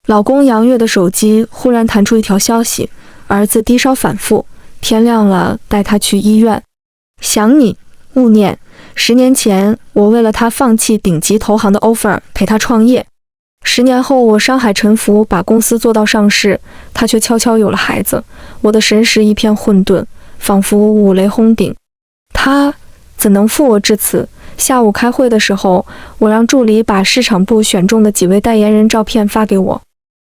老公杨月的手机忽然弹出一条消息：儿子低烧反复，天亮了带他去医院。想你，勿念。10年前，我为了他放弃顶级投行的 offer， 陪他创业。10年后，我商海沉浮，把公司做到上市，他却悄悄有了孩子。我的神识一片混沌，仿佛五雷轰顶。他怎能负我至此？下午开会的时候，我让助理把市场部选中的几位代言人照片发给我。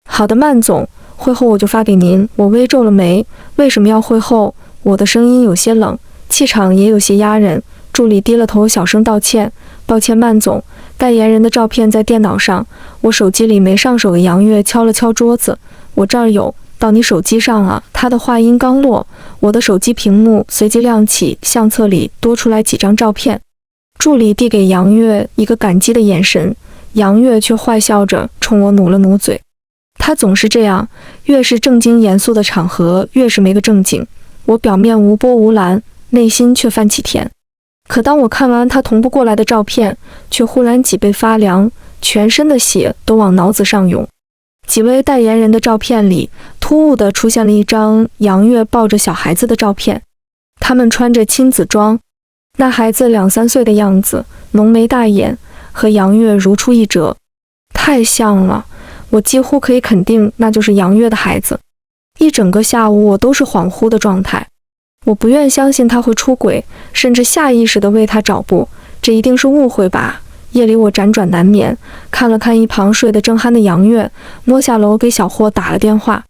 好的，曼总，会后我就发给您。我微皱了眉，为什么要会后？我的声音有些冷，气场也有些压人。助理低了头，小声道歉：“抱歉，曼总，代言人的照片在电脑上，我手机里没上手。”的杨月敲了敲桌子：“我这儿有，到你手机上了。”他的话音刚落，我的手机屏幕随即亮起，相册里多出来几张照片。助理递给杨月一个感激的眼神，杨月却坏笑着冲我努了努嘴。他总是这样，越是正经严肃的场合，越是没个正经。我表面无波无澜，内心却泛起甜。可当我看完他同步过来的照片，却忽然脊背发凉，全身的血都往脑子上涌。几位代言人的照片里，突兀地出现了一张杨月抱着小孩子的照片，他们穿着亲子装，那孩子2、3岁的样子，浓眉大眼，和杨月如出一辙，太像了，我几乎可以肯定那就是杨月的孩子。一整个下午我都是恍惚的状态，我不愿相信他会出轨，甚至下意识地为他找补，这一定是误会吧。夜里我辗转难眠，看了看一旁睡得正酣的杨月，摸下楼给小霍打了电话。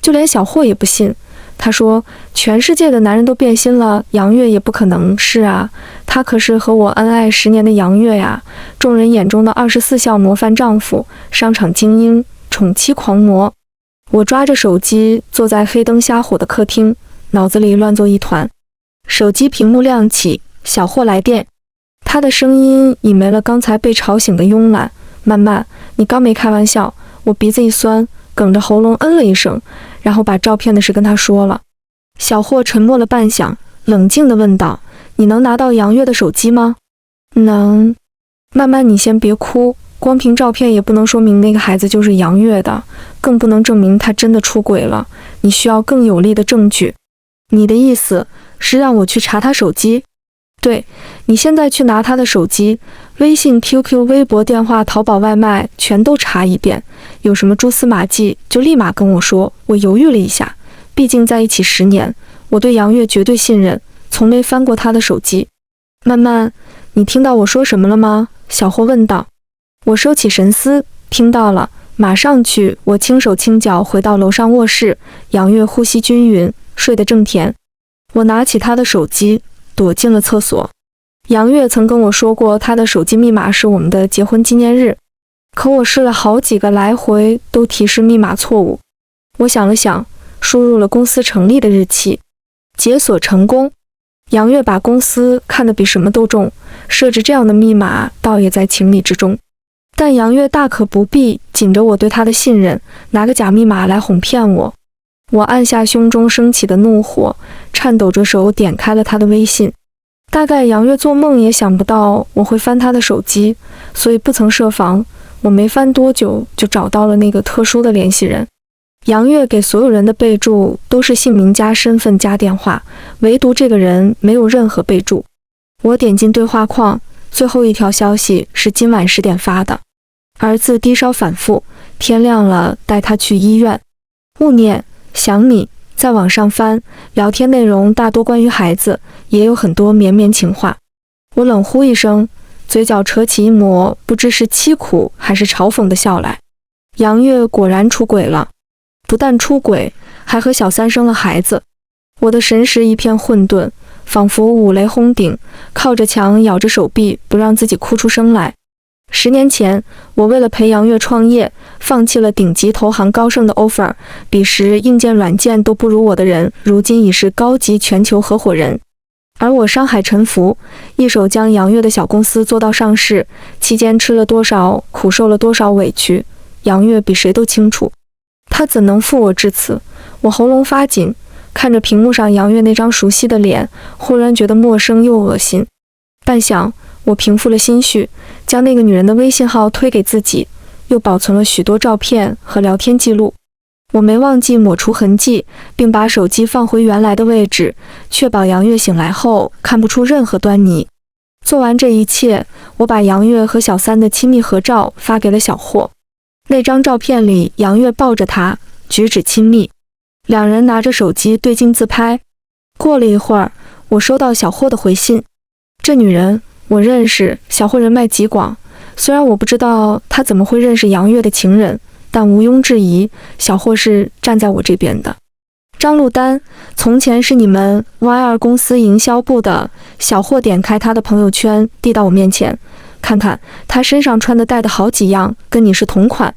就连小霍也不信，他说全世界的男人都变心了，杨月也不可能是啊，他可是和我恩爱10年的杨月呀，众人眼中的24孝模范丈夫，商场精英，宠妻狂魔。我抓着手机坐在黑灯瞎火的客厅，脑子里乱作一团。手机屏幕亮起，小霍来电，他的声音已没了刚才被吵醒的慵懒。曼曼，你刚没开玩笑。我鼻子一酸，哽着喉咙嗯了一声，然后把照片的事跟他说了。小霍沉默了半晌，冷静地问道：你能拿到杨月的手机吗？能。曼曼，你先别哭，光凭照片也不能说明那个孩子就是杨月的，更不能证明他真的出轨了，你需要更有力的证据。你的意思是让我去查他手机？对，你现在去拿他的手机，微信、QQ、微博、电话、淘宝、外卖全都查一遍，有什么蛛丝马迹就立马跟我说。我犹豫了一下，毕竟在一起10年，我对杨月绝对信任，从没翻过他的手机。曼曼，你听到我说什么了吗？小霍问道。我收起神思，听到了，马上去。我轻手轻脚回到楼上卧室，杨月呼吸均匀，睡得正甜。我拿起他的手机，躲进了厕所。杨月曾跟我说过，他的手机密码是我们的结婚纪念日，可我试了好几个来回，都提示密码错误。我想了想，输入了公司成立的日期，解锁成功。杨月把公司看得比什么都重，设置这样的密码倒也在情理之中。但杨月大可不必紧着我对他的信任，拿个假密码来哄骗我。我按下胸中升起的怒火，颤抖着手点开了他的微信。大概杨月做梦也想不到我会翻他的手机，所以不曾设防。我没翻多久就找到了那个特殊的联系人。杨月给所有人的备注都是姓名加身份加电话，唯独这个人没有任何备注。我点进对话框，最后一条消息是今晚10点发的：儿子低烧反复，天亮了带他去医院。勿念，想你。在网上翻，聊天内容大多关于孩子，也有很多绵绵情话。我冷呼一声，嘴角扯起一抹不知是凄苦还是嘲讽的笑来。杨月果然出轨了，不但出轨，还和小三生了孩子。我的神识一片混沌，仿佛五雷轰顶，靠着墙咬着手臂，不让自己哭出声来。10年前，我为了陪杨月创业，放弃了顶级投行高盛的 offer， 彼时硬件软件都不如我的人，如今已是高级全球合伙人。而我商海沉浮，一手将杨月的小公司做到上市，期间吃了多少苦，受了多少委屈，杨月比谁都清楚。他怎能负我至此？我喉咙发紧，看着屏幕上杨月那张熟悉的脸，忽然觉得陌生又恶心。半晌，我平复了心绪，将那个女人的微信号推给自己，又保存了许多照片和聊天记录。我没忘记抹除痕迹，并把手机放回原来的位置，确保杨月醒来后看不出任何端倪。做完这一切，我把杨月和小三的亲密合照发给了小霍。那张照片里，杨月抱着他，举止亲密，两人拿着手机对镜自拍。过了一会儿，我收到小霍的回信：这女人我认识。小霍人脉极广，虽然我不知道他怎么会认识杨月的情人，但毋庸置疑，小霍是站在我这边的。张珞丹从前是你们 Y2 公司营销部的。小霍点开他的朋友圈，递到我面前，看看他身上穿的戴的好几样，跟你是同款。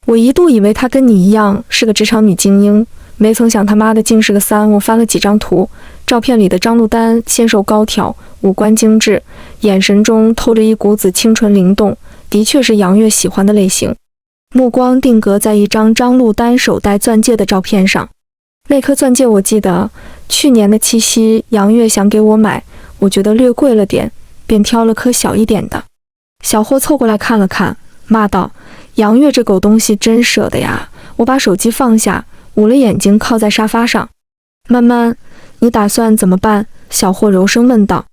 我一度以为他跟你一样是个职场女精英，没曾想他妈的竟是个三。我翻了几张图，照片里的张珞丹纤瘦高挑，五官精致，眼神中透着一股子清纯灵动，的确是杨月喜欢的类型。目光定格在一张张珞丹手戴钻戒的照片上，那颗钻戒我记得，去年的七夕杨月想给我买，我觉得略贵了点，便挑了颗小一点的。小霍凑过来看了看，骂道：杨月这狗东西真舍得呀！我把手机放下，捂了眼睛靠在沙发上。慢慢，你打算怎么办？小霍柔声问道。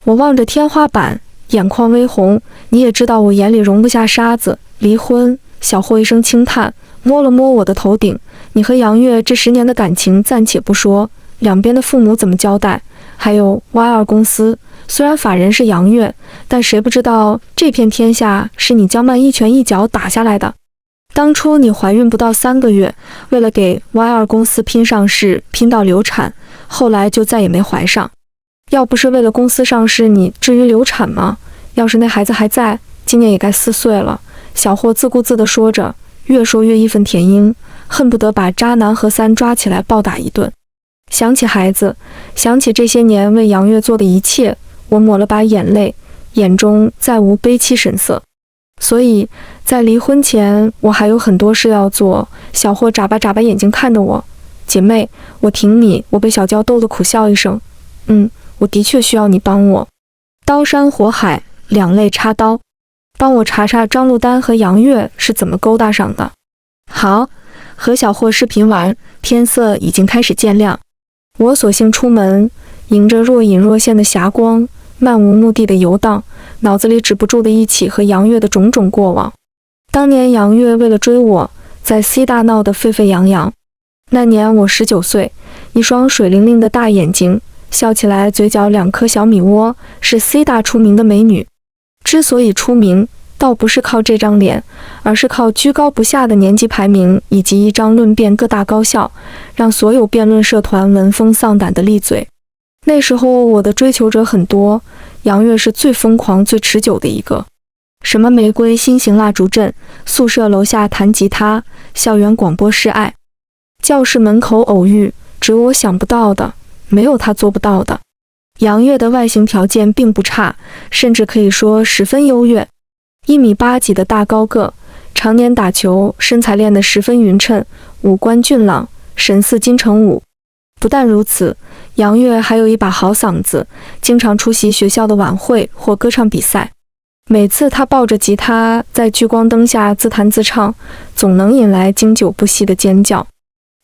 我望着天花板，眼眶微红，你也知道我眼里容不下沙子。离婚。小霍一声轻叹，摸了摸我的头顶。你和杨月这10年的感情暂且不说，两边的父母怎么交代？还有 Y2 公司，虽然法人是杨月，但谁不知道这片天下是你江曼一拳一脚打下来的？当初你怀孕不到3个月，为了给 Y2 公司拼上市，拼到流产，后来就再也没怀上。要不是为了公司上市，你至于流产吗？要是那孩子还在，今年也该4岁了。小霍自顾自地说着，越说越义愤填膺，恨不得把渣男何三抓起来暴打一顿。想起孩子，想起这些年为杨月做的一切，我抹了把眼泪，眼中再无悲戚神色。所以在离婚前，我还有很多事要做。小霍眨巴眨巴眼睛看着我，姐妹，我挺你。我被小娇逗得苦笑一声，我的确需要你帮我。刀山火海，两肋插刀，帮我查查张珞丹和杨月是怎么勾搭上的。好，和小霍视频完，天色已经开始渐亮。我索性出门，迎着若隐若现的霞光，漫无目的的游荡，脑子里止不住的忆起和杨月的种种过往。当年杨月为了追我，在 C 大闹得沸沸扬扬。那年我19岁，一双水灵灵的大眼睛，笑起来嘴角2颗小米窝，是 C 大出名的美女。之所以出名，倒不是靠这张脸，而是靠居高不下的年级排名以及一张论辩各大高校，让所有辩论社团闻风丧胆的利嘴。那时候我的追求者很多，杨月是最疯狂最持久的一个。什么玫瑰心形蜡烛阵，宿舍楼下弹吉他，校园广播示爱，教室门口偶遇，只有我想不到的，没有他做不到的。杨月的外形条件并不差，甚至可以说十分优越。1米8几的大高个，常年打球，身材练得十分匀称，五官俊朗，神似金城武。不但如此，杨月还有一把好嗓子，经常出席学校的晚会或歌唱比赛。每次她抱着吉他在聚光灯下自弹自唱，总能引来经久不息的尖叫。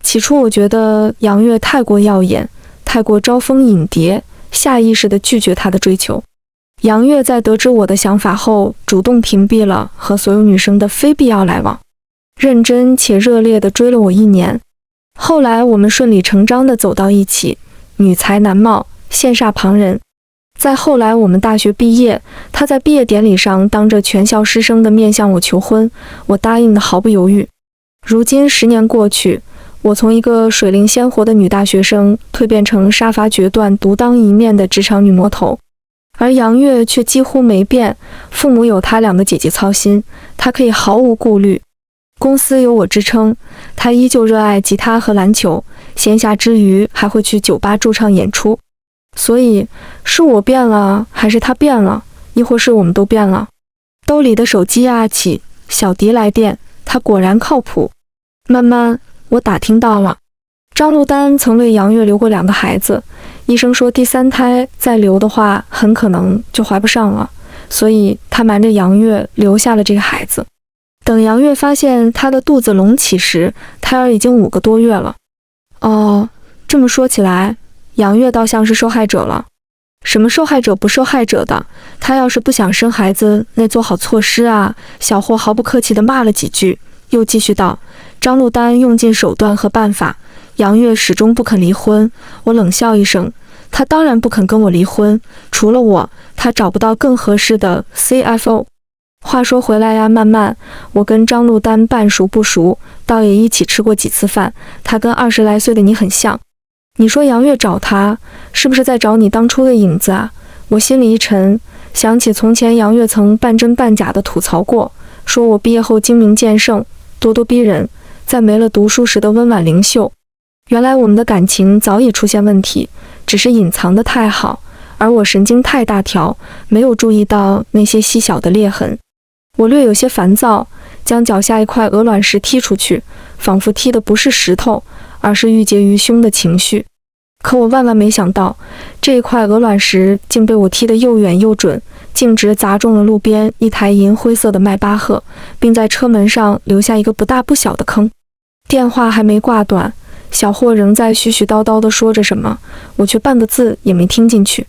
起初我觉得杨月太过耀眼，太过招蜂引蝶，下意识地拒绝她的追求。杨月在得知我的想法后，主动屏蔽了和所有女生的非必要来往，认真且热烈地追了我1年。后来我们顺理成章地走到一起，女才男貌，羡煞旁人。再后来我们大学毕业，他在毕业典礼上当着全校师生的面向我求婚，我答应的毫不犹豫。如今10年过去，我从一个水灵鲜活的女大学生蜕变成杀伐决断、独当一面的职场女魔头，而杨月却几乎没变。父母有她2个姐姐操心，她可以毫无顾虑。公司有我支撑，她依旧热爱吉他和篮球，闲暇之余还会去酒吧驻唱演出。所以是我变了，还是她变了，亦或是我们都变了？兜里的手机起，小迪来电，他果然靠谱。慢慢我打听到了，张珞丹曾为杨月留过2个孩子，医生说第3胎再留的话很可能就怀不上了，所以他瞒着杨月留下了这个孩子。等杨月发现她的肚子隆起时，胎儿已经5个多月了。哦，这么说起来，杨月倒像是受害者了。什么受害者不受害者的，她要是不想生孩子，那做好措施啊！小霍毫不客气地骂了几句，又继续道：张珞丹用尽手段和办法，杨月始终不肯离婚。我冷笑一声，她当然不肯跟我离婚，除了我，她找不到更合适的 CFO。话说回来呀，曼曼，我跟张珞丹半熟不熟，倒也一起吃过几次饭。她跟20来岁的你很像。你说杨月找她，是不是在找你当初的影子啊？我心里一沉，想起从前杨月曾半真半假的吐槽过，说我毕业后精明剑圣，咄咄逼人，在没了读书时的温婉灵秀。原来我们的感情早已出现问题，只是隐藏得太好，而我神经太大条，没有注意到那些细小的裂痕。我略有些烦躁，将脚下一块鹅卵石踢出去，仿佛踢的不是石头，而是郁结于胸的情绪。可我万万没想到，这一块鹅卵石竟被我踢得又远又准，径直砸中了路边一台银灰色的迈巴赫，并在车门上留下一个不大不小的坑。电话还没挂断，小霍仍在絮絮叨叨地说着什么，我却半个字也没听进去。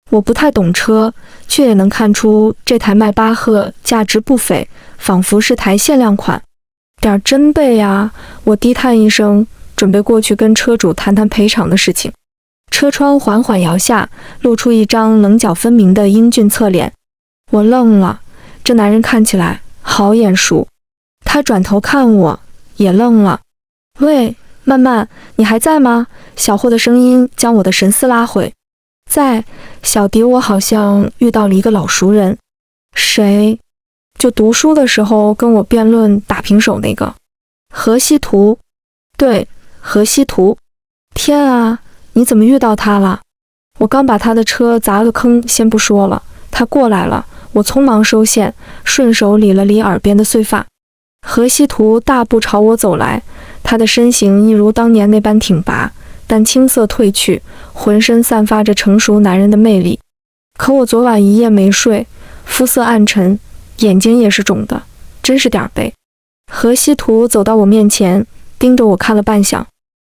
我不太懂车，却也能看出这台迈巴赫价值不菲，仿佛是台限量款。点真背啊！我低叹一声，准备过去跟车主谈谈赔偿的事情。车窗缓缓摇下，露出一张棱角分明的英俊侧脸。我愣了，这男人看起来好眼熟。他转头看我，也愣了。喂，曼曼，你还在吗？小霍的声音将我的神思拉回。在，小迪，我好像遇到了一个老熟人。谁？就读书的时候跟我辩论打平手那个何西图。对，何西图。天啊，你怎么遇到他了？我刚把他的车砸了坑，先不说了，他过来了，我匆忙收线，顺手理了理耳边的碎发。何西图大步朝我走来，他的身形一如当年那般挺拔，但青涩褪去，浑身散发着成熟男人的魅力。可我昨晚一夜没睡，肤色暗沉，眼睛也是肿的，真是点背。何西图走到我面前，盯着我看了半晌。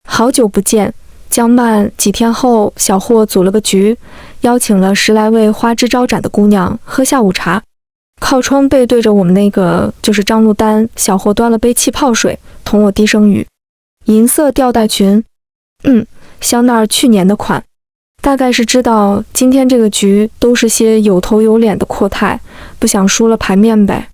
好久不见，江曼。几天后，小霍组了个局，邀请了10来位花枝招展的姑娘喝下午茶。靠窗背对着我们那个就是张珞丹。小霍端了杯气泡水，同我低声语：银色吊带裙。香奈儿去年的款。大概是知道今天这个局都是些有头有脸的阔太，不想输了牌面呗。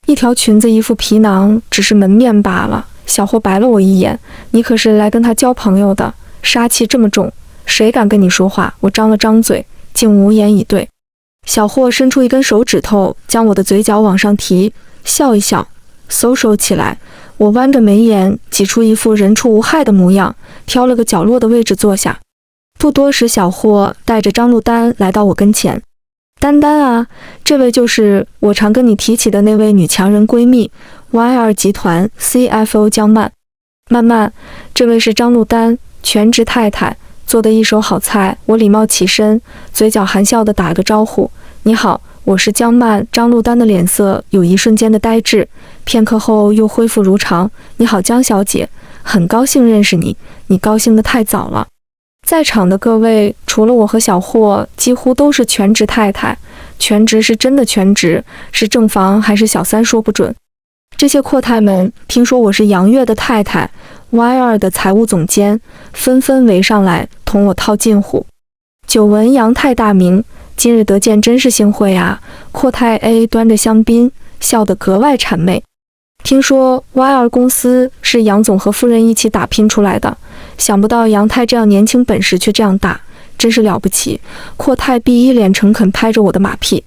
一条裙子一副皮囊，只是门面罢了。小霍白了我一眼，你可是来跟他交朋友的，杀气这么重，谁敢跟你说话？我张了张嘴，竟无言以对。小霍伸出一根手指头，将我的嘴角往上提，笑一笑，嗖手起来。我弯着眉眼，挤出一副人畜无害的模样，挑了个角落的位置坐下。不多时，小霍带着张珞丹来到我跟前。丹丹啊，这位就是我常跟你提起的那位女强人闺蜜 Y2 集团 CFO 江曼。曼曼，这位是张珞丹，全职太太，做的一手好菜。我礼貌起身，嘴角含笑地打了个招呼：你好，我是江曼。张珞丹的脸色有一瞬间的呆滞，片刻后又恢复如常。你好，江小姐，很高兴认识你，你高兴得太早了。在场的各位，除了我和小霍，几乎都是全职太太。全职是真的全职，是正房还是小三说不准。这些阔太们听说我是杨月的太太， Y2 的财务总监，纷纷围上来同我套近乎。久闻杨太大名，今日得见真是幸会啊！阔太 A 端着香槟，笑得格外谄媚。听说 Y2 公司是杨总和夫人一起打拼出来的，想不到杨太这样年轻，本事却这样大，真是了不起。阔太 B 一脸诚恳拍着我的马屁，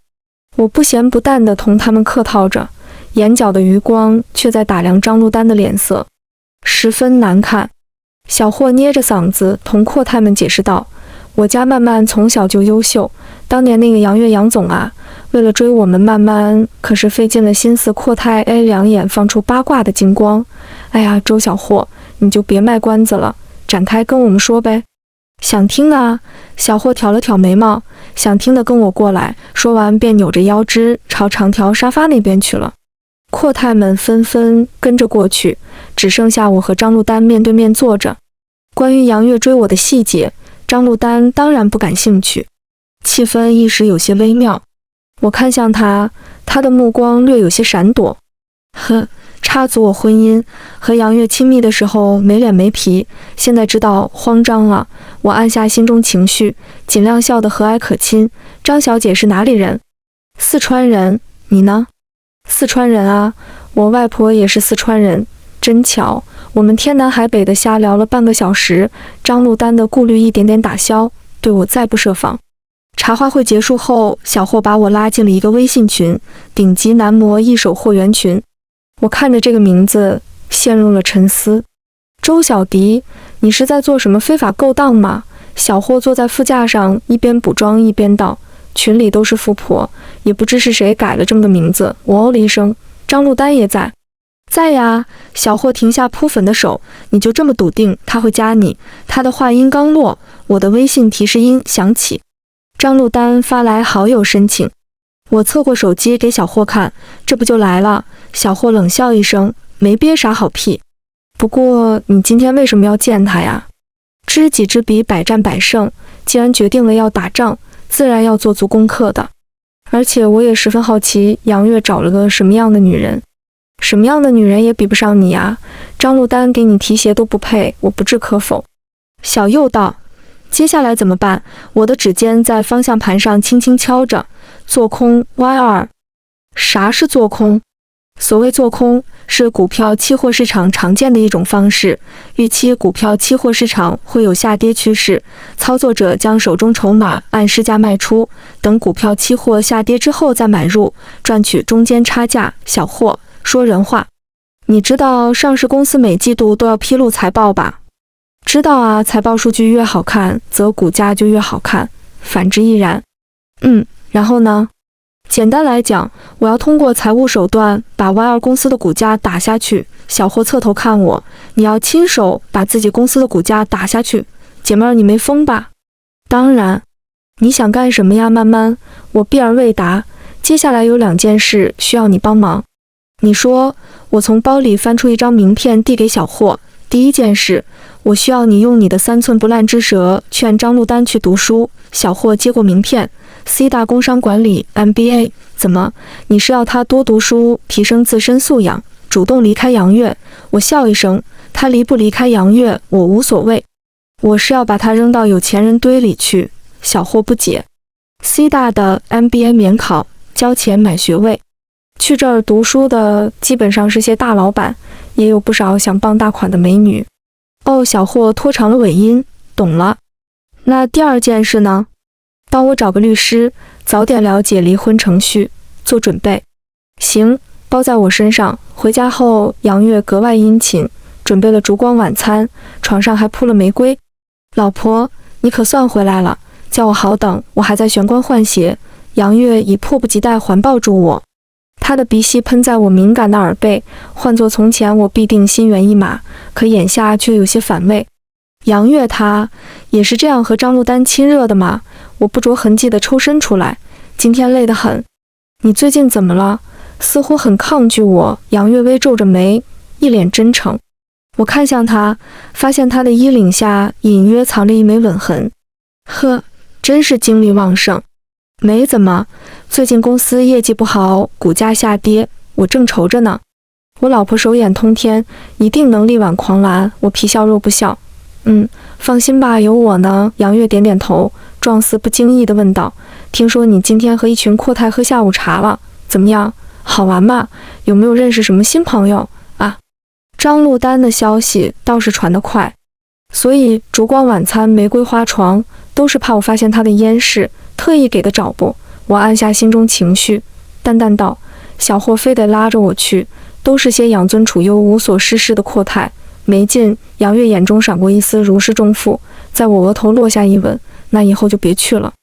我不咸不淡地同他们客套着，眼角的余光却在打量张珞丹的脸色，十分难看。小霍捏着嗓子同阔太们解释道：我家曼曼从小就优秀，当年那个杨月杨总啊，为了追我们曼曼，可是费尽了心思。阔太 A 两眼放出八卦的金光。哎呀，周小霍，你就别卖关子了，展开跟我们说呗。想听啊！小霍挑了挑眉毛，想听的跟我过来。说完便扭着腰肢朝长条沙发那边去了。阔太们纷纷跟着过去，只剩下我和张珞丹面对面坐着。关于杨月追我的细节，张珞丹当然不感兴趣，气氛一时有些微妙。我看向他，他的目光略有些闪躲。插足我婚姻，和杨月亲密的时候没脸没皮，现在知道慌张了。我按下心中情绪，尽量笑得和蔼可亲。张小姐是哪里人？四川人，你呢？四川人啊，我外婆也是四川人，真巧。我们天南海北的瞎聊了半个小时，张珞丹的顾虑一点点打消，对我再不设防。茶话会结束后，小霍把我拉进了一个微信群，顶级男模一手货源群。我看着这个名字，陷入了沉思。周小迪，你是在做什么非法勾当吗？小霍坐在副驾上，一边补妆一边道。群里都是富婆，也不知是谁改了这么个名字。我哦了一声，张珞丹也在。在呀。小霍停下扑粉的手，你就这么笃定他会加你？他的话音刚落，我的微信提示音响起，张珞丹发来好友申请。我侧过手机给小霍看，这不就来了？小霍冷笑一声，没憋啥好屁。不过你今天为什么要见他呀？知己知彼，百战百胜。既然决定了要打仗，自然要做足功课的。而且我也十分好奇，杨月找了个什么样的女人？什么样的女人也比不上你啊！张珞丹给你提鞋都不配，我不置可否。小右道，接下来怎么办？我的指尖在方向盘上轻轻敲着。做空 Y2。啥是做空？所谓做空，是股票期货市场常见的一种方式。预期股票期货市场会有下跌趋势，操作者将手中筹码按市价卖出，等股票期货下跌之后再买入，赚取中间差价。小霍，说人话。你知道上市公司每季度都要披露财报吧？知道啊，财报数据越好看，则股价就越好看，反之亦然。然后呢？简单来讲，我要通过财务手段把 Y2 公司的股价打下去。小霍侧头看我，你要亲手把自己公司的股价打下去？姐妹儿，你没疯吧？当然。你想干什么呀，曼曼？我避而未答。接下来有2件事需要你帮忙。你说。我从包里翻出一张名片递给小霍。第一件事，我需要你用你的3寸不烂之舌劝张珞丹去读书。小霍接过名片。C 大工商管理 MBA。 怎么，你是要他多读书，提升自身素养，主动离开杨月？我笑一声，他离不离开杨月我无所谓，我是要把他扔到有钱人堆里去。小霍不解。 C 大的 MBA 免考，交钱买学位，去这儿读书的基本上是些大老板，也有不少想傍大款的美女。哦，小霍拖长了尾音，懂了。那第2件事呢？帮我找个律师，早点了解离婚程序，做准备。行，包在我身上。回家后，杨月格外殷勤，准备了烛光晚餐，床上还铺了玫瑰。老婆，你可算回来了，叫我好等，我还在玄关换鞋。杨月已迫不及待环抱住我，她的鼻息喷在我敏感的耳背，换作从前我必定心猿意马，可眼下却有些反胃。杨月她也是这样和张珞丹亲热的吗？我不着痕迹地抽身出来，今天累得很。你最近怎么了？似乎很抗拒我。杨月微皱着眉，一脸真诚。我看向他，发现他的衣领下隐约藏着一枚吻痕。真是精力旺盛。没怎么，最近公司业绩不好，股价下跌，我正愁着呢。我老婆手眼通天，一定能力挽狂澜。我皮笑肉不笑。放心吧，有我呢。杨月点点头，状似不经意地问道：听说你今天和一群阔太喝下午茶了，怎么样？好玩吗？有没有认识什么新朋友啊？张珞丹的消息倒是传得快，所以烛光晚餐、玫瑰花床都是怕我发现他的烟事，特意给的找不？我按下心中情绪，淡淡道：小霍非得拉着我去，都是些养尊处优、无所事事的阔太，没劲。杨月眼中闪过一丝如释重负，在我额头落下一吻。那以后就别去了，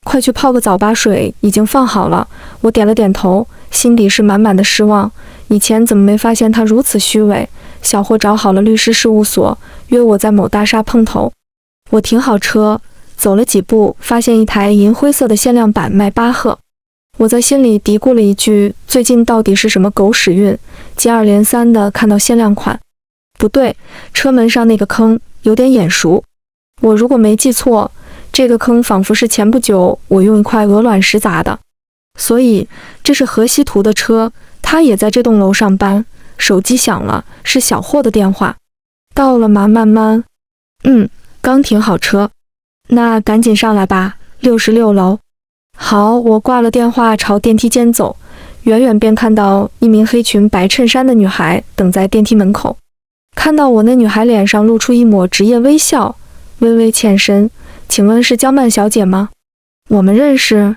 快去泡个澡吧，水已经放好了。我点了点头，心底是满满的失望。以前怎么没发现他如此虚伪？小霍找好了律师事务所，约我在某大厦碰头。我停好车，走了几步，发现一台银灰色的限量版迈巴赫。我在心里嘀咕了一句，最近到底是什么狗屎运，接二连三的看到限量款。不对，车门上那个坑有点眼熟。我如果没记错，这个坑仿佛是前不久我用一块鹅卵石砸的。所以这是何西图的车，他也在这栋楼上班。手机响了，是小霍的电话。到了吗，曼曼？刚停好车。那赶紧上来吧，66楼。好，我挂了电话，朝电梯间走。远远便看到一名黑裙白衬衫的女孩等在电梯门口。看到我，那女孩脸上露出一抹职业微笑，微微欠身。请问是江曼小姐吗？我们认识。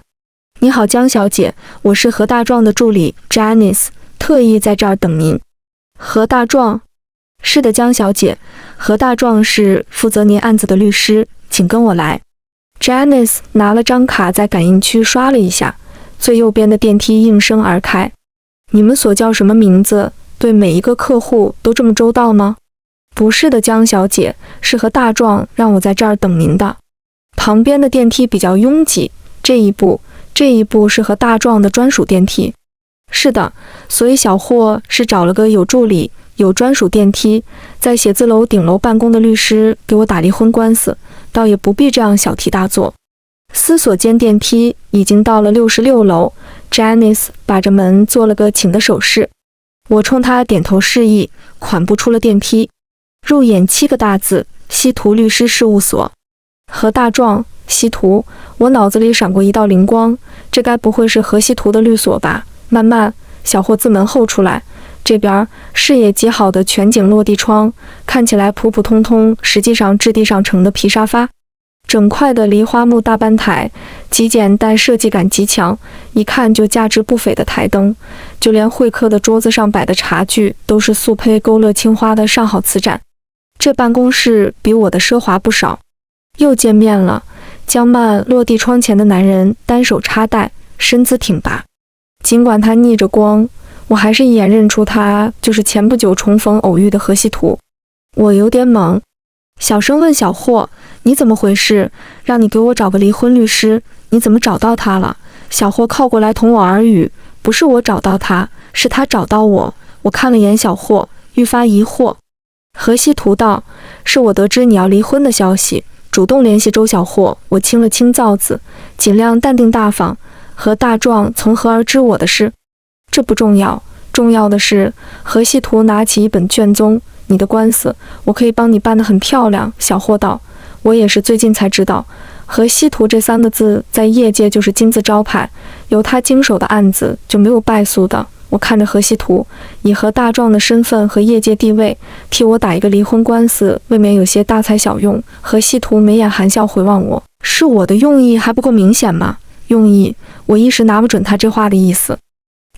你好，江小姐，我是何大壮的助理 Janice， 特意在这儿等您。何大壮？是的，江小姐，何大壮是负责您案子的律师，请跟我来。Janice 拿了张卡在感应区刷了一下，最右边的电梯应声而开。你们所叫什么名字？对每一个客户都这么周到吗？不是的，江小姐，是何大壮让我在这儿等您的。旁边的电梯比较拥挤，这一步是何大壮的专属电梯。是的，所以小霍是找了个有助理、有专属电梯，在写字楼顶楼办公的律师给我打离婚官司，倒也不必这样小题大做。思索间，电梯已经到了66楼。Janice 把着门做了个请的手势，我冲他点头示意，款步出了电梯。入眼7个大字：西图律师事务所。何大壮，西图，我脑子里闪过一道灵光，这该不会是何西图的律所吧？慢慢，小霍自门后出来，这边视野极好的全景落地窗，看起来普普通通，实际上质地上乘的皮沙发。整块的梨花木大班台，极简但设计感极强，一看就价值不菲的台灯，就连会客的桌子上摆的茶具都是素胚勾勒青花的上好瓷盏。这办公室比我的奢华不少。又见面了，江曼落地窗前的男人单手插袋，身姿挺拔。尽管他逆着光，我还是一眼认出他就是前不久重逢偶遇的何西图。我有点懵，小声问小霍：“你怎么回事？让你给我找个离婚律师，你怎么找到他了？”小霍靠过来同我耳语：“不是我找到他，是他找到我。”我看了眼小霍，愈发疑惑。何西图道：“是我得知你要离婚的消息，主动联系周小霍。”我清了清燥子，尽量淡定大方。何大壮从何而知我的事？这不重要，重要的是何西图拿起一本卷宗：“你的官司，我可以帮你办得很漂亮。”小霍道：“我也是最近才知道，何西图这3个字在业界就是金字招牌，由他经手的案子就没有败诉的。”我看着何西图，以何大壮的身份和业界地位，替我打一个离婚官司，未免有些大材小用。何西图眉眼含笑回望我：“是我的用意还不够明显吗？”用意，我一时拿不准他这话的意思。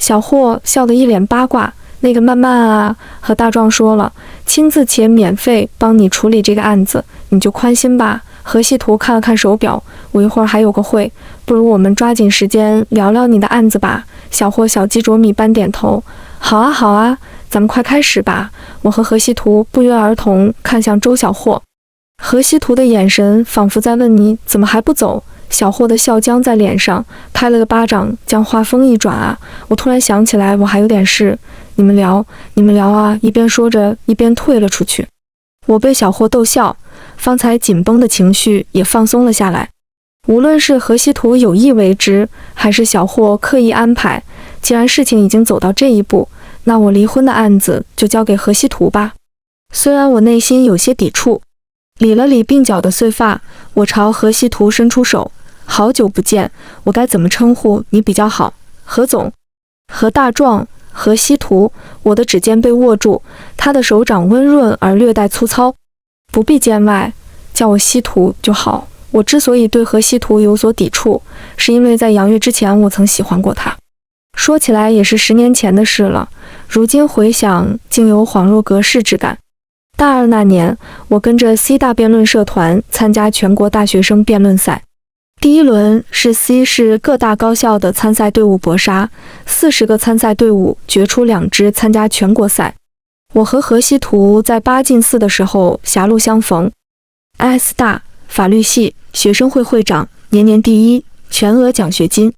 小霍笑得一脸八卦：“那个曼曼啊，何大壮说了，亲自且免费帮你处理这个案子，你就宽心吧。”何西图看了看手表：“我一会儿还有个会，不如我们抓紧时间聊聊你的案子吧。”小霍小鸡啄米般点头：“好啊，好啊，咱们快开始吧。”我和何西图不约而同看向周小霍，何西图的眼神仿佛在问：“你怎么还不走？”小霍的笑僵在脸上，拍了个巴掌，将话锋一转：“啊！”我突然想起来，我还有点事，你们聊啊！一边说着，一边退了出去。我被小霍逗笑，方才紧绷的情绪也放松了下来。无论是何西图有意为之，还是小霍刻意安排，既然事情已经走到这一步，那我离婚的案子就交给何西图吧。虽然我内心有些抵触，理了理鬓角的碎发，我朝何西图伸出手：“好久不见，我该怎么称呼你比较好？”“何总。”“何大壮。”“何西图。”我的指尖被握住，他的手掌温润而略带粗糙。“不必见外，叫我西图就好。”我之所以对何西图有所抵触，是因为在杨月之前我曾喜欢过他。说起来也是10年前的事了，如今回想竟有恍若隔世之感。大2那年，我跟着 C 大辩论社团参加全国大学生辩论赛。第1轮是 C 市各大高校的参赛队伍搏杀，40个参赛队伍决出2支参加全国赛。我和何西图在8进4的时候狭路相逢。S 大法律系学生会会长，年年第1，全额奖学金。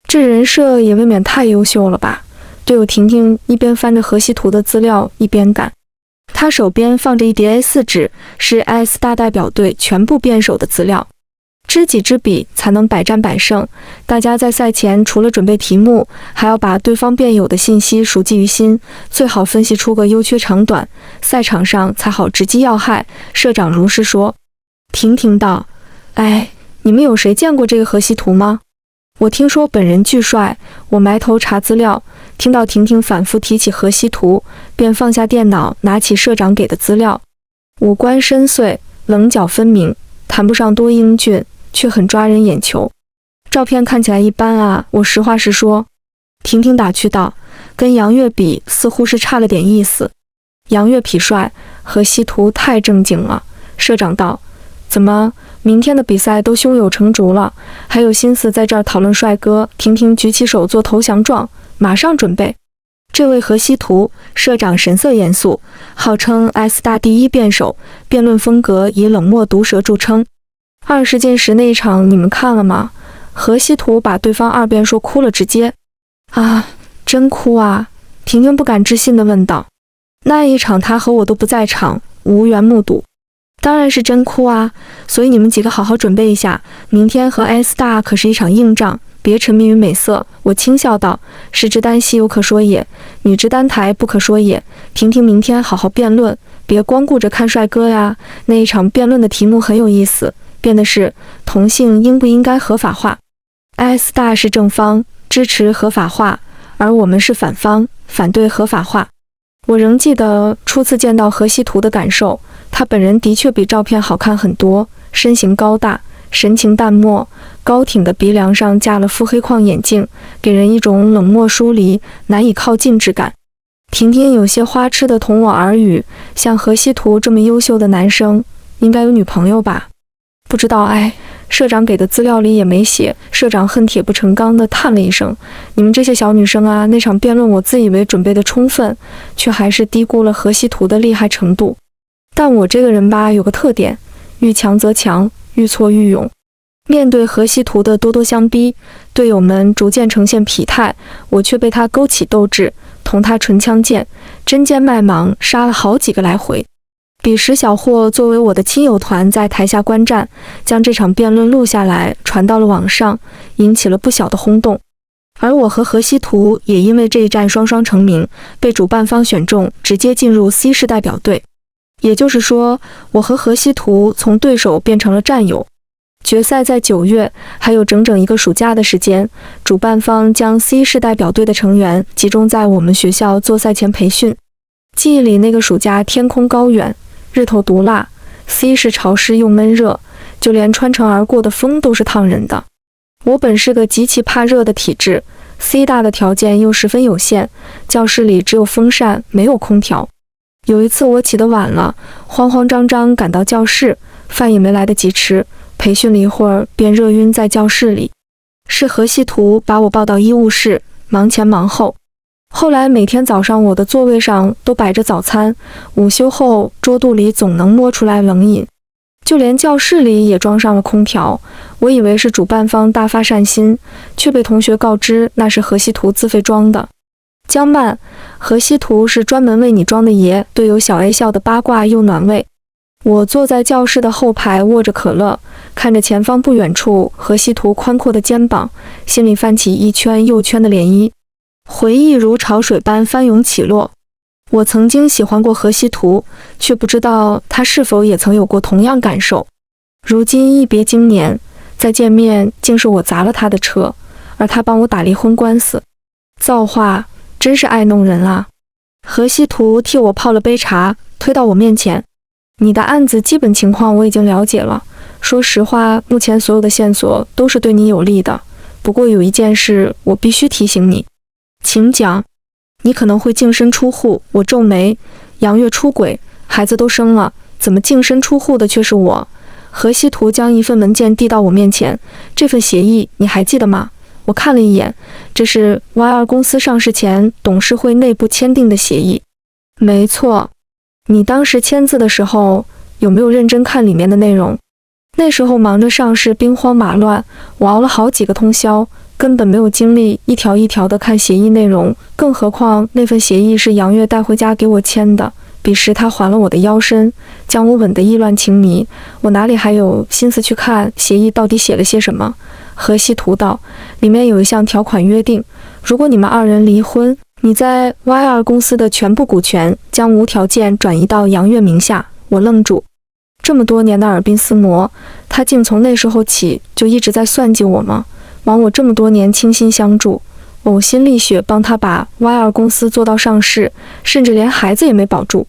这人设也未免太优秀了吧？队友婷婷一边翻着河西图的资料一边赶，他手边放着一叠 A4 纸，是 S 大代表队全部辩手的资料。知己知彼才能百战百胜，大家在赛前除了准备题目，还要把对方辩友的信息熟记于心，最好分析出个优缺长短，赛场上才好直击要害。社长如是说。婷婷道：哎，你们有谁见过这个河西图吗？我听说本人巨帅。我埋头查资料，听到婷婷反复提起河西图，便放下电脑，拿起社长给的资料。五官深邃，棱角分明，谈不上多英俊，却很抓人眼球。照片看起来一般啊，我实话实说。婷婷打趣道，跟杨越比似乎是差了点意思。杨越痞帅，河西图太正经了。社长道，怎么明天的比赛都胸有成竹了，还有心思在这儿讨论帅哥？婷婷举起手做投降状，马上准备。这位河西图，社长神色严肃，号称 S 大第一辩手，辩论风格以冷漠毒舌著称。20进10那一场你们看了吗？河西图把对方二辩说哭了，直接啊，真哭啊？婷婷不敢置信地问道。那一场他和我都不在场，无缘目睹。当然是真哭啊，所以你们几个好好准备一下，明天和 S 大可是一场硬仗，别沉迷于美色。我轻笑道，士之单膝有可说也，女之单台不可说也。婷婷明天好好辩论，别光顾着看帅哥呀。那一场辩论的题目很有意思，辩的是同性应不应该合法化。S 大是正方，支持合法化，而我们是反方，反对合法化。我仍记得初次见到河西图的感受，他本人的确比照片好看很多，身形高大，神情淡漠，高挺的鼻梁上架了副黑框眼镜，给人一种冷漠疏离、难以靠近之感。婷婷有些花痴地同我耳语，像河西图这么优秀的男生，应该有女朋友吧？不知道，哎，社长给的资料里也没写。社长恨铁不成钢地叹了一声，你们这些小女生啊，那场辩论我自以为准备的充分，却还是低估了河西图的厉害程度。但我这个人吧，有个特点，遇强则强，遇挫愈勇。面对河西图的咄咄相逼，队友们逐渐呈现疲态，我却被他勾起斗志，同他唇枪剑，针尖麦芒，杀了好几个来回。彼时小霍作为我的亲友团在台下观战，将这场辩论录下来传到了网上，引起了不小的轰动。而我和河西图也因为这一战双双成名，被主办方选中，直接进入 C 市代表队。也就是说，我和河西图从对手变成了战友。决赛在9月，还有整整1个暑假的时间，主办方将 C 市代表队的成员集中在我们学校做赛前培训。记忆里那个暑假天空高远，日头毒辣， C 市潮湿又闷热，就连穿城而过的风都是烫人的。我本是个极其怕热的体质， C 大的条件又十分有限，教室里只有风扇，没有空调。有一次我起得晚了，慌慌张张赶到教室，饭也没来得及吃，培训了一会儿便热晕在教室里。是河西图把我抱到医务室，忙前忙后。后来每天早上我的座位上都摆着早餐，午休后桌肚里总能摸出来冷饮，就连教室里也装上了空调。我以为是主办方大发善心，却被同学告知那是河西图自费装的。江漫，河西图是专门为你装的爷。队友小 A 笑得八卦又暖胃。我坐在教室的后排，握着可乐，看着前方不远处河西图宽阔的肩膀，心里泛起一圈又圈的涟漪。回忆如潮水般翻涌起落。我曾经喜欢过河西图，却不知道他是否也曾有过同样感受。如今一别经年，再见面竟是我砸了他的车，而他帮我打离婚官司。造化真是爱弄人啊！河西图替我泡了杯茶，推到我面前。你的案子基本情况我已经了解了，说实话，目前所有的线索都是对你有利的。不过有一件事我必须提醒你。请讲。你可能会净身出户。我皱眉，杨越出轨，孩子都生了，怎么净身出户的却是我？河西图将一份文件递到我面前，这份协议你还记得吗？我看了一眼，这是 Y2 公司上市前董事会内部签订的协议。没错。你当时签字的时候有没有认真看里面的内容？那时候忙着上市，兵荒马乱，我熬了好几个通宵，根本没有精力一条一条的看协议内容，更何况那份协议是杨月带回家给我签的。彼时他还了我的腰身，将我吻得意乱情迷，我哪里还有心思去看协议到底写了些什么？河西图道，里面有一项条款约定，如果你们二人离婚，你在 Y2 公司的全部股权将无条件转移到杨月名下。我愣住，这么多年的耳鬓厮磨，他竟从那时候起就一直在算计我吗？枉我这么多年倾心相助，呕心沥血帮他把 Y2 公司做到上市，甚至连孩子也没保住。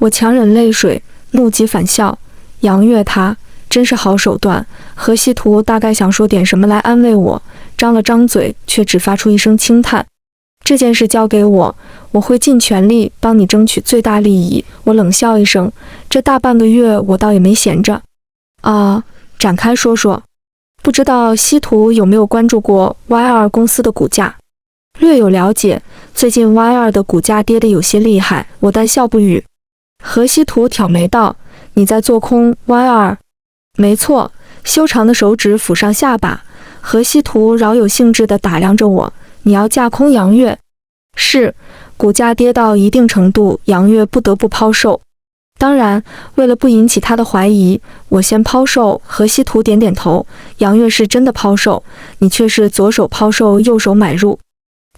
我强忍泪水，怒极反笑。杨月他真是好手段。河西图大概想说点什么来安慰我，张了张嘴，却只发出一声轻叹。这件事交给我，我会尽全力帮你争取最大利益。我冷笑一声，这大半个月我倒也没闲着。展开说说。不知道西图有没有关注过 Y2 公司的股价？略有了解，最近 Y2 的股价跌得有些厉害。我淡笑不语。河西图挑眉道：“你在做空 Y2？” 没错。修长的手指抚上下巴。河西图饶有兴致地打量着我：“你要架空杨月？”是，股价跌到一定程度，杨月不得不抛售。当然，为了不引起他的怀疑，我先抛售。河西图点点头。杨月是真的抛售，你却是左手抛售，右手买入。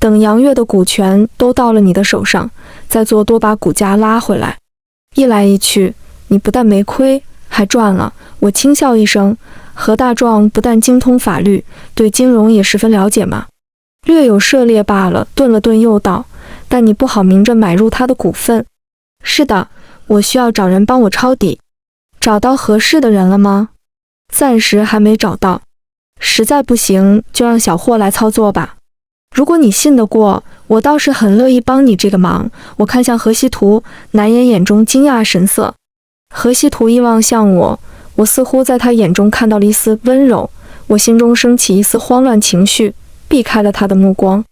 等杨月的股权都到了你的手上，再做多把股价拉回来。一来一去，你不但没亏，还赚了。我轻笑一声。何大壮不但精通法律，对金融也十分了解嘛。略有涉猎罢了。顿了顿又道：“但你不好明着买入他的股份。”是的。我需要找人帮我抄底。找到合适的人了吗？暂时还没找到。实在不行，就让小霍来操作吧。如果你信得过，我倒是很乐意帮你这个忙。我看向河西图，难掩眼中惊讶神色。河西图一望向我，我似乎在他眼中看到了一丝温柔。我心中升起一丝慌乱情绪，避开了他的目光。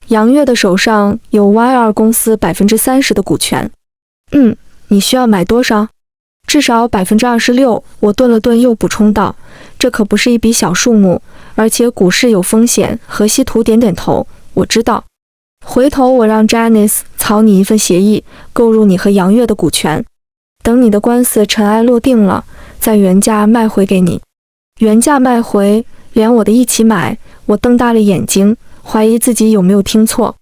杨月的手上有 Y2 公司 30% 的股权。你需要买多少？至少 26%。我顿了顿又补充道，这可不是一笔小数目，而且股市有风险。河西图点点头，我知道。回头我让 Janice 草拟一份协议，购入你和杨月的股权。等你的官司尘埃落定了，再原价卖回给你。原价卖回，连我的一起买。我瞪大了眼睛，怀疑自己有没有听错。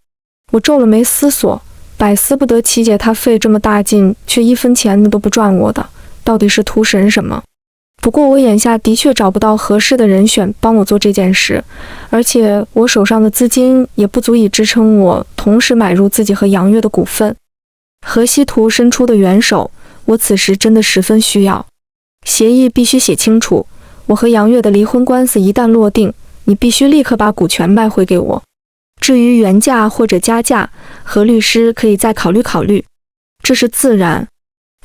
我皱了眉思索，百思不得其解，他费这么大劲，却一分钱都不赚我的，到底是图神什么？不过我眼下的确找不到合适的人选帮我做这件事，而且我手上的资金也不足以支撑我同时买入自己和杨月的股份。河西图伸出的援手，我此时真的十分需要。协议必须写清楚，我和杨月的离婚官司一旦落定，你必须立刻把股权卖回给我。至于原价或者加价，何律师可以再考虑考虑，这是自然。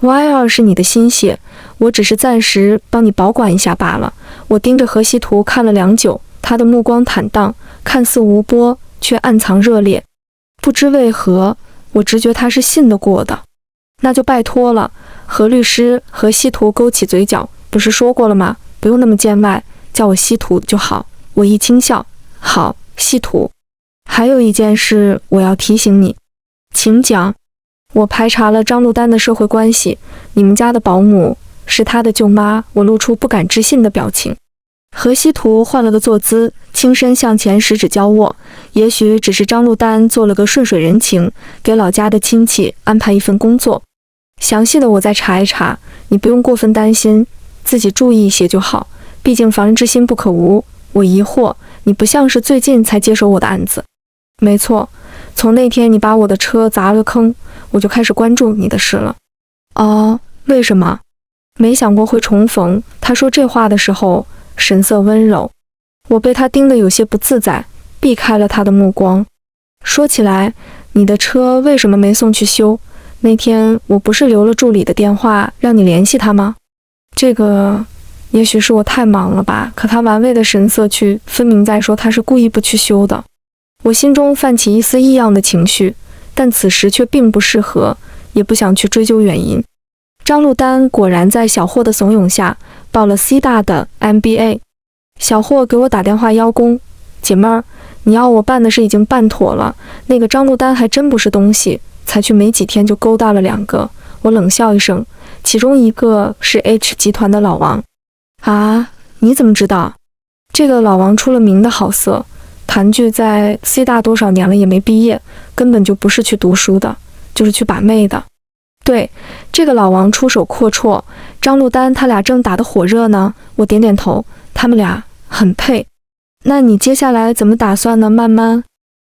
Y2 是你的心血，我只是暂时帮你保管一下罢了。我盯着河西图看了良久，他的目光坦荡，看似无波，却暗藏热烈。不知为何，我直觉他是信得过的。那就拜托了，何律师。河西图勾起嘴角，不是说过了吗？不用那么见外，叫我西图就好。我一轻笑，好，西图。还有一件事我要提醒你。请讲。我排查了张祿丹的社会关系，你们家的保姆是他的舅妈。我露出不敢置信的表情。河西图换了个坐姿，轻身向前，十指交握。也许只是张祿丹做了个顺水人情，给老家的亲戚安排一份工作。详细的我再查一查，你不用过分担心，自己注意一些就好，毕竟防人之心不可无。我疑惑，你不像是最近才接手我的案子。没错，从那天你把我的车砸了坑，我就开始关注你的事了。哦，为什么？没想过会重逢。他说这话的时候神色温柔，我被他盯得有些不自在，避开了他的目光。说起来，你的车为什么没送去修？那天我不是留了助理的电话让你联系他吗？这个也许是我太忙了吧，可他玩味的神色却分明在说他是故意不去修的。我心中泛起一丝异样的情绪，但此时却并不适合，也不想去追究原因。张祿丹果然在小霍的怂恿下报了 C 大的 MBA。小霍给我打电话邀功，姐妹儿，你要我办的事已经办妥了，那个张祿丹还真不是东西，才去没几天就勾搭了2个。我冷笑一声，其中一个是 H 集团的老王。啊，你怎么知道？这个老王出了名的好色，谭剧在 C 大多少年了也没毕业，根本就不是去读书的，就是去把妹的。对，这个老王出手阔绰，张祿丹他俩正打得火热呢。我点点头，他们俩很配。那你接下来怎么打算呢？慢慢，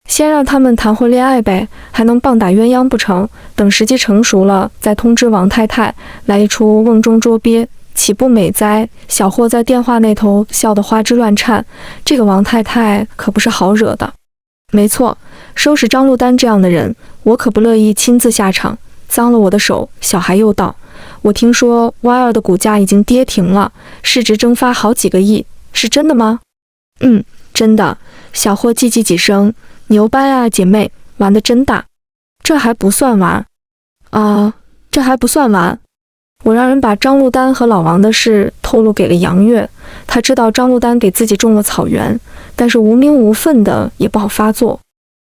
先让他们谈婚恋爱呗，还能棒打鸳鸯不成？等时机成熟了，再通知王太太，来一出瓮中捉鳖，岂不美哉？小霍在电话那头笑得花枝乱颤，这个王太太可不是好惹的。没错，收拾张祿丹这样的人，我可不乐意亲自下场，脏了我的手。小孩又道，我听说 Y2 的股价已经跌停了，市值蒸发好几个亿，是真的吗？真的。小霍叽叽几声，牛掰啊姐妹，玩得真大。这还不算完这还不算完。我让人把张祿丹和老王的事透露给了杨月，他知道张祿丹给自己种了草原，但是无名无分的也不好发作，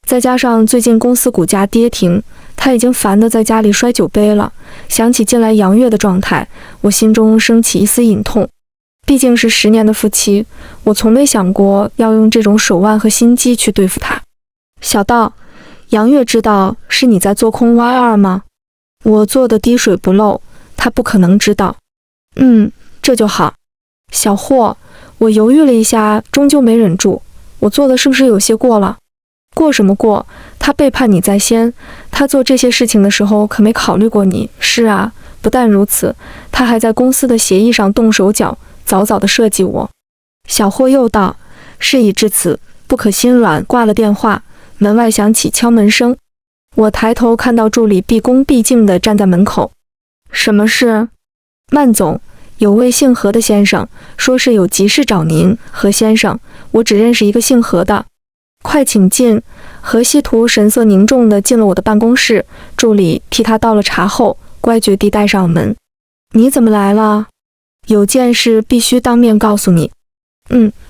再加上最近公司股价跌停，他已经烦得在家里摔酒杯了。想起近来杨月的状态，我心中升起一丝隐痛。毕竟是10年的夫妻，我从没想过要用这种手腕和心机去对付他。小道，杨月知道是你在做空 Y2 吗？我做的滴水不漏，他不可能知道。这就好。小霍，我犹豫了一下，终究没忍住，我做的是不是有些过了？过什么过？他背叛你在先，他做这些事情的时候可没考虑过你。是啊，不但如此，他还在公司的协议上动手脚，早早的设计我。小霍又道，事已至此，不可心软。挂了电话，门外响起敲门声。我抬头看到助理毕恭毕敬地站在门口。什么事？曼总，有位姓何的先生，说是有急事找您。何先生，我只认识一个姓何的。快请进。何西图神色凝重地进了我的办公室，助理替他倒了茶后，乖觉地带上门。你怎么来了？有件事必须当面告诉你。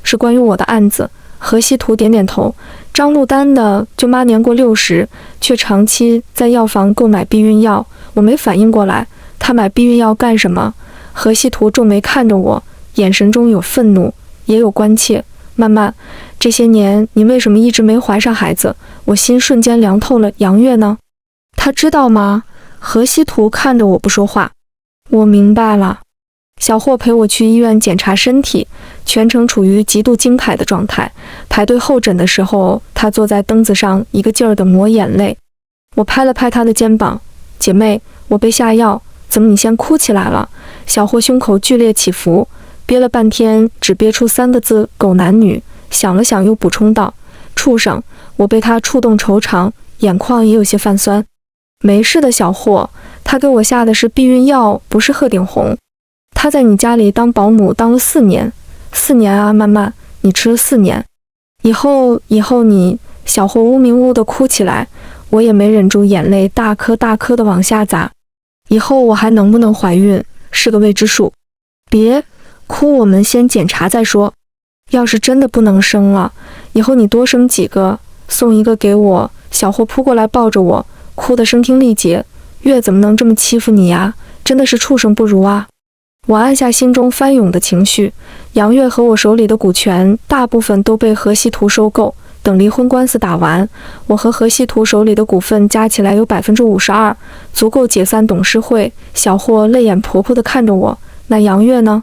是关于我的案子。何西图点点头。张祿丹的舅妈年过60，却长期在药房购买避孕药，我没反应过来，她买避孕药干什么？何西图皱眉看着我，眼神中有愤怒，也有关切。曼曼，这些年你为什么一直没怀上孩子？我心瞬间凉透了。杨月呢？她知道吗？何西图看着我不说话。我明白了。小霍陪我去医院检查身体，全程处于极度惊骇的状态。排队候诊的时候，他坐在凳子上一个劲儿地抹眼泪。我拍了拍他的肩膀，姐妹，我被下药，怎么你先哭起来了？小霍胸口剧烈起伏，憋了半天只憋出3个字，狗男女。想了想又补充道，畜生。我被他触动惆怅，眼眶也有些泛酸。没事的小霍，他给我下的是避孕药，不是鹤顶红。他在你家里当保姆当了4年，4年啊，曼曼，你吃了4年。以后你……小霍呜鸣呜地哭起来，我也没忍住，眼泪大颗大颗地往下砸。以后我还能不能怀孕，是个未知数。别哭，我们先检查再说。要是真的不能生了，以后你多生几个，送一个给我。小霍扑过来抱着我，哭得声听力竭。月怎么能这么欺负你呀？真的是畜生不如啊！我按下心中翻涌的情绪。杨月和我手里的股权大部分都被何西图收购，等离婚官司打完，我和何西图手里的股份加起来有52%，足够解散董事会。小霍泪眼婆婆地看着我。那杨月呢？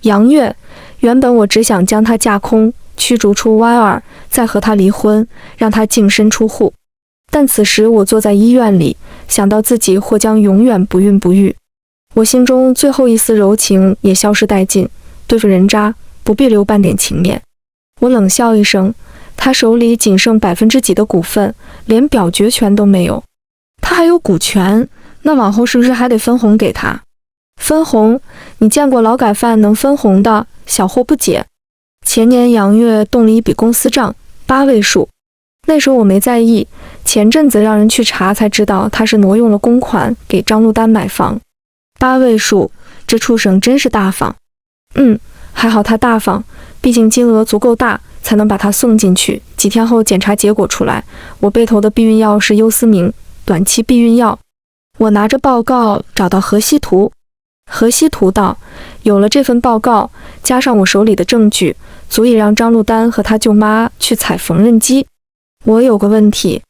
杨月，原本我只想将她架空，驱逐出 Y2，再和她离婚，让她净身出户。但此时我坐在医院里，想到自己或将永远不孕不育，我心中最后一丝柔情也消失殆尽。对付人渣，不必留半点情面。我冷笑一声，他手里仅剩几% 的股份，连表决权都没有。他还有股权，那往后是不是还得分红给他？分红？你见过劳改犯能分红的？小霍不解。前年杨月动了一笔公司账，8位数。那时候我没在意，前阵子让人去查才知道他是挪用了公款给张祿丹买房。8位数，这畜生真是大方。还好他大方，毕竟金额足够大，才能把他送进去。几天后检查结果出来，我被投的避孕药是优思明，短期避孕药。我拿着报告找到何西图，何西图道：有了这份报告，加上我手里的证据，足以让张珞丹和她舅妈去踩缝纫机。我有个问题，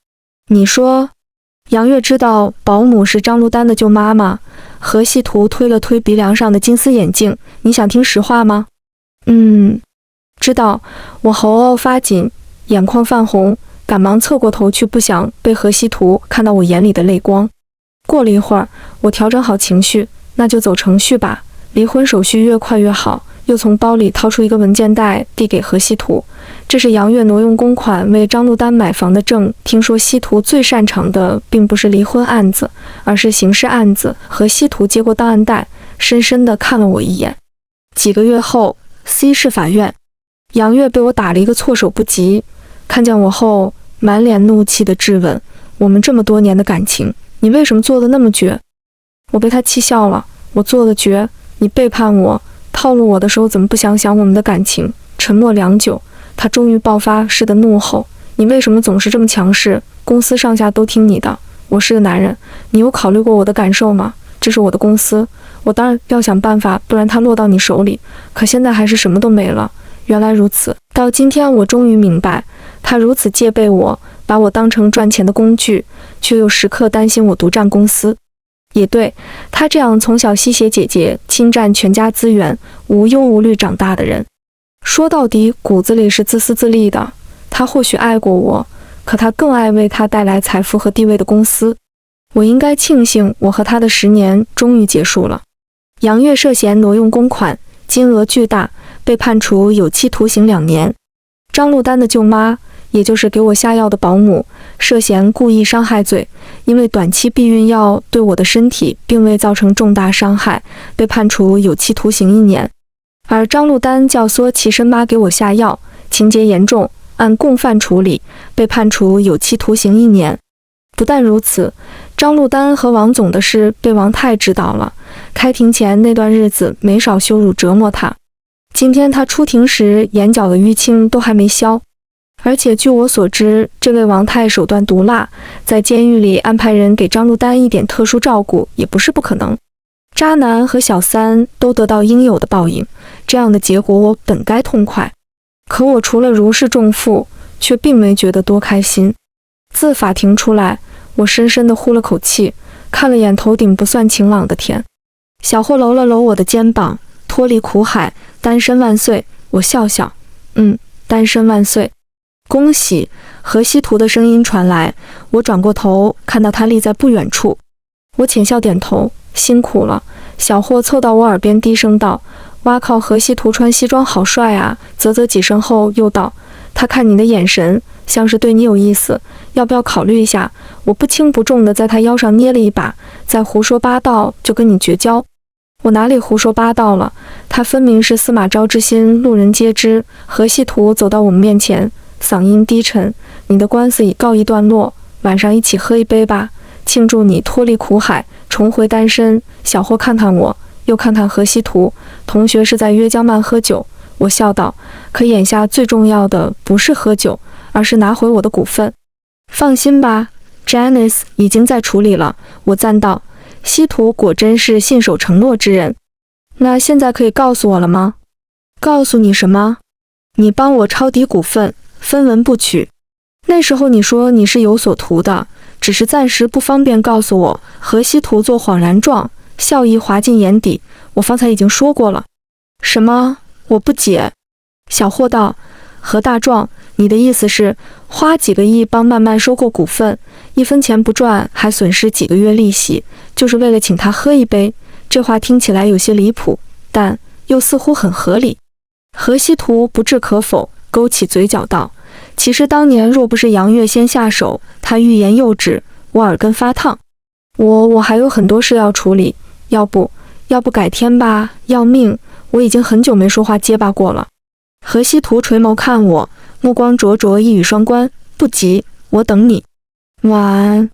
你说。杨月知道保姆是张珞丹的舅妈吗？何西图推了推鼻梁上的金丝眼镜，你想听实话吗？知道。我喉咙发紧，眼眶泛红，赶忙侧过头去，不想被何西图看到我眼里的泪光。过了一会儿，我调整好情绪，那就走程序吧，离婚手续越快越好。又从包里掏出一个文件袋递给何西图，这是杨月挪用公款为张珞丹买房的证。听说西图最擅长的并不是离婚案子，而是刑事案子。何西图接过档案袋，深深地看了我一眼。几个月后 ，C 市法院，杨月被我打了一个措手不及，看见我后满脸怒气地质问：我们这么多年的感情，你为什么做得那么绝？我被他气笑了，我做的绝，你背叛我，套路我的时候怎么不想想我们的感情？沉默良久，他终于爆发似的怒吼：你为什么总是这么强势？公司上下都听你的，我是个男人，你有考虑过我的感受吗？这是我的公司，我当然要想办法，不然它落到你手里。可现在还是什么都没了。原来如此，到今天我终于明白，他如此戒备我，把我当成赚钱的工具，却又时刻担心我独占公司。也对，他这样从小吸血姐姐侵占全家资源，无忧无虑长大的人，说到底骨子里是自私自利的。他或许爱过我，可他更爱为他带来财富和地位的公司。我应该庆幸我和他的10年终于结束了。杨月涉嫌挪用公款，金额巨大，被判处有期徒刑2年。张珞丹的舅妈，也就是给我下药的保姆，涉嫌故意伤害罪，因为短期避孕药对我的身体并未造成重大伤害，被判处有期徒刑1年。而张珞丹教唆其身妈给我下药，情节严重，按共犯处理，被判处有期徒刑1年。不但如此，张珞丹和王总的事被王太知道了，开庭前那段日子没少羞辱折磨他。今天他出庭时，眼角的淤青都还没消。而且据我所知，这位王太手段毒辣，在监狱里安排人给张珞丹一点特殊照顾也不是不可能。渣男和小三都得到应有的报应，这样的结果我本该痛快。可我除了如释重负，却并没觉得多开心。自法庭出来，我深深地呼了口气，看了眼头顶不算晴朗的天。小霍搂了搂我的肩膀，脱离苦海，单身万岁。我笑笑，单身万岁。恭喜！何西图的声音传来，我转过头，看到他立在不远处。我浅笑点头，辛苦了。小霍凑到我耳边低声道：哇靠，何西图穿西装好帅啊！啧啧几声后又道：他看你的眼神像是对你有意思，要不要考虑一下？我不轻不重地在他腰上捏了一把，再胡说八道就跟你绝交。我哪里胡说八道了？他分明是司马昭之心，路人皆知。何西图走到我们面前，嗓音低沉：你的官司已告一段落，晚上一起喝一杯吧，庆祝你脱离苦海，重回单身。小霍看看我，又看看何西图，同学是在约江曼喝酒。我笑道：可眼下最重要的不是喝酒，而是拿回我的股份。放心吧 ，Janice 已经在处理了。我赞道：西图果真是信守承诺之人。那现在可以告诉我了吗？告诉你什么？你帮我抄底股份，分文不取。那时候你说你是有所图的，只是暂时不方便告诉我。何西图做恍然状，笑意滑进眼底。我方才已经说过了。什么？我不解。小霍道：何大壮，你的意思是花几个亿帮曼曼收购股份，1分钱不赚，还损失几个月利息，就是为了请他喝一杯？这话听起来有些离谱，但又似乎很合理。何西图不置可否，勾起嘴角道：其实当年若不是杨月先下手，他欲言又止，我耳根发烫。我还有很多事要处理，要不改天吧？要命，我已经很久没说话结巴过了。何西图垂眸看我，目光灼灼，一语双关：不急，我等你。晚安。